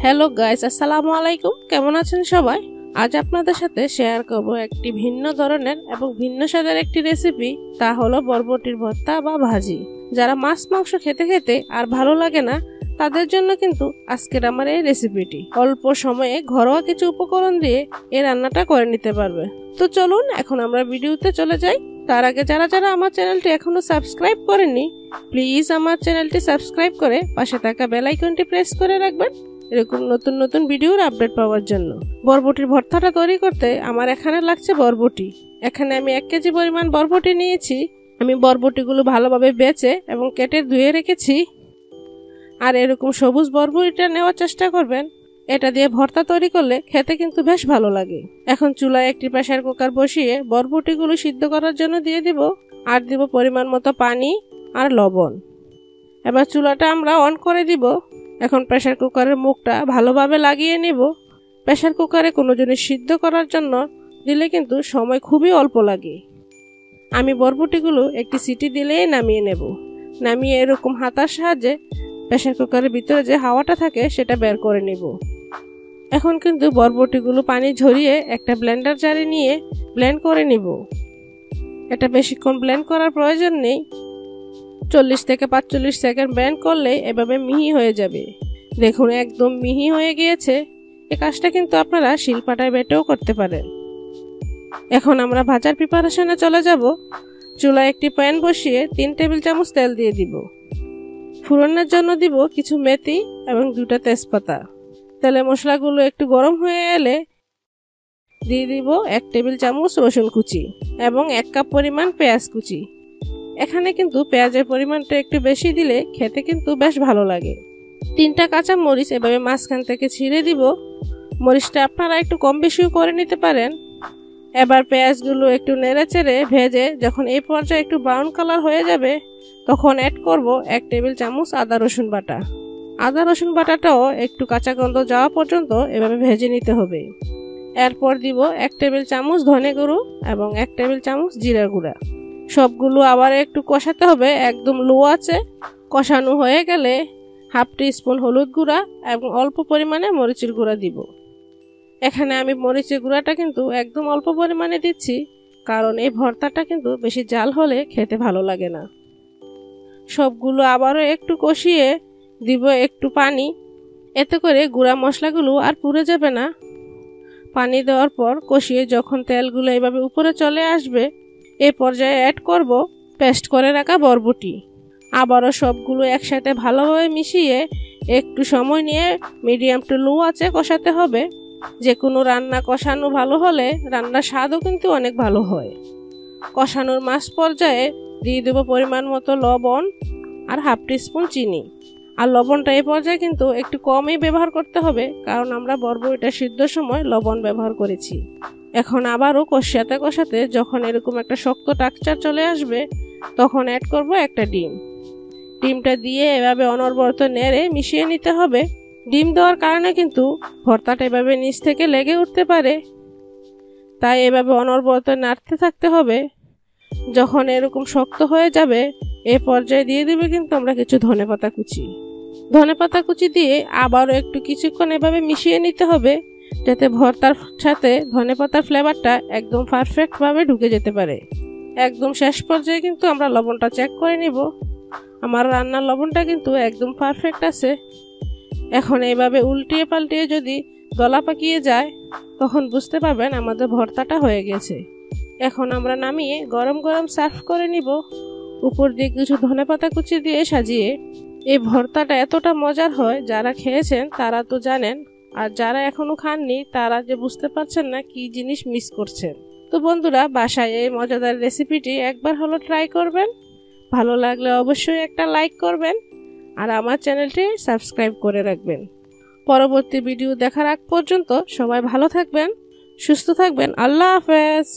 Hello guys, আসসালামু আলাইকুম। কেমন আছেন সবাই? আজ আপনাদের সাথে শেয়ার করব একটি ভিন্ন ধরনের এবং ভিন্ন স্বাদের একটি রেসিপি। তা হলো বরবটির ভর্তা বা ভাজি। যারা মাছ মাংস খেতে খেতে আর ভালো লাগে না, তাদের জন্য কিন্তু আজকের আমার এই রেসিপিটি। অল্প সময়ে ঘরোয়া কিছু উপকরণ দিয়ে এই রান্নাটা করে নিতে পারবে। তো চলুন এখন আমরা ভিডিওতে চলে যাই। তার আগে যারা যারা আমার চ্যানেলটি এখনো সাবস্ক্রাইব করেননি, প্লিজ আমার চ্যানেলটি সাবস্ক্রাইব করে পাশে থাকা বেল আইকনটি প্রেস করে রাখবেন এরকম নতুন নতুন ভিডিওর আপডেট পাওয়ার জন্য। বরবটির ভর্তাটা তৈরি করতে আমার এখানে লাগছে বরবটি। এখানে আমি 1 কেজি পরিমাণ বরবটি নিয়েছি। আমি বরবটিগুলো ভালোভাবে বেছে এবং কেটে ধুয়ে রেখেছি। আর এরকম সবুজ বরবটিটা নেওয়ার চেষ্টা করবেন। এটা দিয়ে ভর্তা তৈরি করলে খেতে কিন্তু বেশ ভালো লাগে। এখন চুলায় একটি প্রেসার কুকার বসিয়ে বরবটিগুলো সিদ্ধ করার জন্য দিয়ে দিব। আর দিব পরিমাণ মতো পানি আর লবণ। এবার চুলাটা আমরা অন করে দিব। এখন প্রেসার কুকারের মুখটা ভালোভাবে লাগিয়ে নিব। প্রেসার কুকারে কোনো জিনিস সিদ্ধ করার জন্য দিলে কিন্তু সময় খুবই অল্প লাগে। আমি বরবটিগুলো একটি সিটি দিলেই নামিয়ে নেব। নামিয়ে এরকম হাতার সাহায্যে প্রেসার কুকারের ভিতরে যে হাওয়াটা থাকে সেটা বের করে নেব। এখন কিন্তু বরবটিগুলো পানি ঝরিয়ে একটা ব্লেন্ডার জারে নিয়ে ব্লেন্ড করে নিব। এটা বেশিক্ষণ ব্লেন্ড করার প্রয়োজন নেই। 40 থেকে 45 সেকেন্ড ব্লেন্ড করলে এভাবে মিহি হয়ে যাবে। দেখুন একদম মিহি হয়ে গিয়েছে। এই কাজটা কিন্তু আপনারা শিলপাটায় বেটেও করতে পারেন। এখন আমরা ভাজার প্রিপারেশনে চলে যাব। চুলায় একটি প্যান বসিয়ে 3 টেবিল চামচ তেল দিয়ে দিব। ফোড়নের জন্য দিব কিছু মেথি এবং 2টা তেজপাতা। তেলে মশলাগুলো একটু গরম হয়ে এলে দিয়ে দিব 1 টেবিল চামচ রসুন কুচি এবং 1 কাপ পরিমাণ পেঁয়াজ কুচি। এখানে কিন্তু পেঁয়াজের পরিমাণটা একটু বেশি দিলে খেতে কিন্তু বেশ ভালো লাগে। 3টা কাঁচা মরিচ এভাবে মাঝখান থেকে ছিঁড়ে দিব। মরিচটা আপনারা একটু কম বেশিও করে নিতে পারেন। এবার পেঁয়াজগুলো একটু নেড়েচেড়ে ভেজে যখন এই পর্যায়ে একটু ব্রাউন কালার হয়ে যাবে, তখন অ্যাড করব 1 টেবিল চামচ আদা রসুন বাটা। আদা রসুন বাটাটাও একটু কাঁচা গন্ধ যাওয়া পর্যন্ত এভাবে ভেজে নিতে হবে। এরপর দিব 1 টেবিল চামচ ধনে গুঁড়ো এবং 1 টেবিল চামচ জিরা গুঁড়া। সবগুলো আবার একটু কষাতে হবে একদম লো আঁচে। কষানো হয়ে গেলে 1/2 টিস্পুন হলুদ গুঁড়া এবং অল্প পরিমাণে মরিচের গুঁড়া দিব। এখানে আমি মরিচের গুঁড়াটা কিন্তু একদম অল্প পরিমাণে দিচ্ছি, কারণ এই ভর্তাটা কিন্তু বেশি ঝাল হলে খেতে ভালো লাগে না। সবগুলো আবারও একটু কষিয়ে দিব একটু পানি। এতে করে গুঁড়া মশলাগুলো আর পুড়ে যাবে না। পানি দেওয়ার পর কষিয়ে যখন তেলগুলো এভাবে উপরে চলে আসবে, এই পর্যায়ে অ্যাড করব পেস্ট করে রাখা বরবটি। আবারও সবগুলো একসাথে ভালোভাবে মিশিয়ে একটু সময় নিয়ে মিডিয়াম টু লো আঁচে কষাতে হবে। যে কোনো রান্না কষানো ভালো হলে রান্নার স্বাদও কিন্তু অনেক ভালো হয়। কষানোর মাঝ পর্যায়ে দিয়ে দেব পরিমাণ মতো লবণ আর 1/2 টিস্পুন চিনি। আর লবণটা এই পর্যায়ে কিন্তু একটু কমই ব্যবহার করতে হবে, কারণ আমরা বরবটিটা সিদ্ধর সময় লবণ ব্যবহার করেছি। এখন আবারও কষাতে কষাতে যখন এরকম একটা শক্ত টেক্সচার চলে আসবে, তখন অ্যাড করব একটা ডিম। ডিমটা দিয়ে এভাবে অনবরত নেড়ে মিশিয়ে নিতে হবে। ডিম দেওয়ার কারণে কিন্তু ভর্তাটা এভাবে নিচ থেকে লেগে উঠতে পারে, তাই এভাবে অনবরত নাড়তে থাকতে হবে। যখন এরকম শক্ত হয়ে যাবে, এই পর্যায়ে দিয়ে দিবে কিন্তু আমরা কিছু ধনেপাতা কুচি। ধনেপাতা কুচি দিয়ে আবারও একটু কিছুক্ষণ এভাবে মিশিয়ে নিতে হবে, যাতে ভর্তার সাথে ধনেপাতার ফ্লেভারটা একদম পারফেক্টভাবে ঢুকে যেতে পারে। একদম শেষ পর্যায়ে কিন্তু আমরা লবণটা চেক করে নিব। আমার রান্নার লবণটা কিন্তু একদম পারফেক্ট আছে। এখন এইভাবে উল্টিয়ে পাল্টিয়ে যদি গলা পাকিয়ে যায়, তখন বুঝতে পারবেন আমাদের ভর্তাটা হয়ে গেছে। এখন আমরা নামিয়ে গরম গরম সার্ভ করে নিব, উপর দিয়ে কিছু ধনেপাতা কুচি দিয়ে সাজিয়ে। এই ভর্তাটা এতটা মজার হয়, যারা খেয়েছেন তারা তো জানেন, আর যারা এখনো খাননি তারা যে বুঝতে পারছেন না কি জিনিস মিস করছেন। তো বন্ধুরা, বাসায় এই মজাদার রেসিপিটি একবার হলো ট্রাই করবেন। ভালো লাগলে অবশ্যই একটা লাইক করবেন আর আমার চ্যানেলটি সাবস্ক্রাইব করে রাখবেন। পরবর্তী ভিডিও দেখার আগ পর্যন্ত সবাই ভালো থাকবেন, সুস্থ থাকবেন। আল্লাহ হাফেজ।